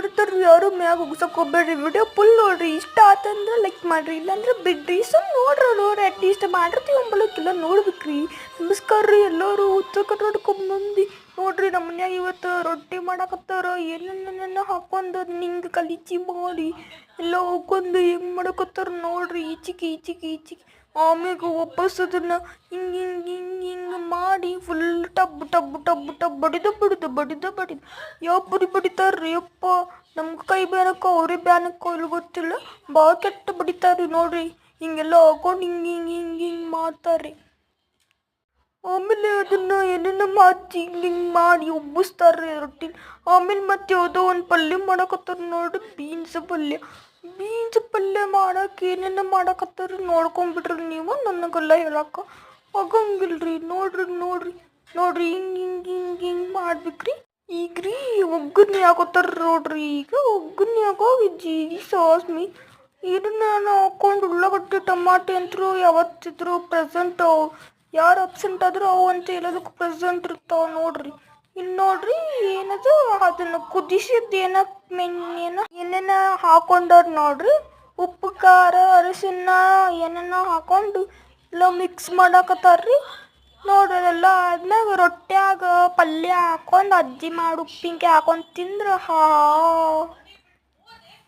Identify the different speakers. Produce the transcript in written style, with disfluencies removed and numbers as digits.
Speaker 1: ನೋಡ್ತಾರ್ರಿ ಯಾರು ಮ್ಯಾಗ ಉಗ್ಸಕ್ಕೆ ಹೋಗ್ಬೇಡ್ರಿ. ವಿಡಿಯೋ ಫುಲ್ ನೋಡ್ರಿ. ಇಷ್ಟ ಆತಂದ್ರೆ ಲೈಕ್ ಮಾಡಿರಿ, ಇಲ್ಲಾಂದ್ರೆ ಬಿಡ್ರಿ. ನೋಡ್ರಿ ಅಟ್ಲೀಸ್ಟ್ ಮಾಡಿರ್ತೀವಿ ಅಂಬಲಕ್ಕಿಲ್ಲ ನೋಡ್ಬೇಕ್ರಿ. ನಮಸ್ಕಾರ ರೀ ಎಲ್ಲರೂ. ಉತ್ತರ ಕರ್ನಾಟಕ ಮಂದಿ ನೋಡ್ರಿ ನಮ್ಮ ಮನ್ಯಾಗ ಇವತ್ತು ರೊಟ್ಟಿ ಮಾಡಕತ್ತಾರ. ಏನೇನೇನೇನೋ ಹಾಕೊಂಡು ನಿಂಗೆ ಕಲಿಚಿ ಮಾಡಿ ಎಲ್ಲ ಹೋಗ್ಕೊಂಡು ಹೆಂಗೆ ಮಾಡಕತ್ತಾರ ನೋಡ್ರಿ. ಈಚಿಗೆ ಆಮೇಲೆ ವಾಪಸ್ ಅದನ್ನು ಹಿಂಗೆ ಮಾಡಿ ಫುಲ್ ಟಬ್ ಬಡಿದ ಯಾವ ಬಡಿತಾರ್ರಿ ಅಪ್ಪ. ನಮ್ಗೆ ಕೈ ಬ್ಯಾನಕ್ಕೋ ಅವ್ರಿಗೆ ಬ್ಯಾನಕ್ಕೋ ಇಲ್ಲಿ ಗೊತ್ತಿಲ್ಲ, ಭಾಳ ಕೆಟ್ಟ ಬಡಿತಾರ್ರಿ ನೋಡ್ರಿ. ಹಿಂಗೆಲ್ಲ ಹಾಕೊಂಡು ಹಿಂಗೆ ಮಾಡ್ತಾರೆ. ಆಮೇಲೆ ಅದನ್ನು ಏನೇನೋ ಹಚ್ಚಿ ಹಿಂಗೆ ಮಾಡಿ ಉಬ್ಬಿಸ್ತಾರೆ ರೊಟ್ಟಿ. ಆಮೇಲೆ ಮತ್ತೆ ಯಾವುದೋ ಒಂದು ಪಲ್ಯ ಮಾಡಕತ್ತಾರ ನೋಡ್ರಿ, ಬೀನ್ಸ್ ಪಲ್ಯ ಮಾಡಕ್ಕೆ ಏನೇನೋ ಮಾಡಕತ್ತಾರ. ನೋಡ್ಕೊಂಬಿಡ್ರಿ ನೀವು, ನನಗೆಲ್ಲ ಹೇಳಕ್ಕೆ ಆಗಂಗಿಲ್ರಿ. ನೋಡ್ರಿ ಹಿಂಗೆ ಮಾಡ್ಬೇಕ್ರಿ. ಈಗ್ರಿ ಒಗ್ಗರ್ನಿ ಹಾಕೋತಾರ ನೋಡ್ರಿ. ಈಗ ಒಗ್ಗರ್ನಿ ಹಾಕೋ ಜೀರಿಗೆ ಸಾಸ್ಮಿ ಇದನ್ನ ಹಾಕೊಂಡು ಉಳ್ಳಾಗಡ್ಡಿ ಟಮಾಟೆ ಅಂತರೂ ಯಾವತ್ತಿದ್ರು ಪ್ರೆಸೆಂಟ್. ಯಾರು ಅಬ್ಸೆಂಟ್ ಆದರೂ ಅವು ಅಂತ ಎಲ್ಲದಕ್ಕೂ ಪ್ರೆಸೆಂಟ್ ಇರ್ತಾವ ನೋಡ್ರಿ. ಇಲ್ಲಿ ನೋಡ್ರಿ ಏನದು ಅದನ್ನು ಕುದಿಸಿದ್ದು ಏನೇನ ಹಾಕೊಂಡವ್ರು ನೋಡ್ರಿ. ಉಪ್ಪು ಖಾರ ಅರಿಶಿನ ಏನೇನೋ ಹಾಕೊಂಡು ಎಲ್ಲ ಮಿಕ್ಸ್ ಮಾಡಾಕತ್ತಾರ್ರಿ ನೋಡ್ರಿ. ಅದೆಲ್ಲ ಆದ್ಮ್ಯಾಗ ರೊಟ್ಟ್ಯಾಗ ಪಲ್ಯ ಹಾಕೊಂಡು ಅಜ್ಜಿ ಮಾಡಿ ಉಪ್ಪಿನಕಾಯಿ ಹಾಕೊಂಡು ತಿಂದ್ರೆ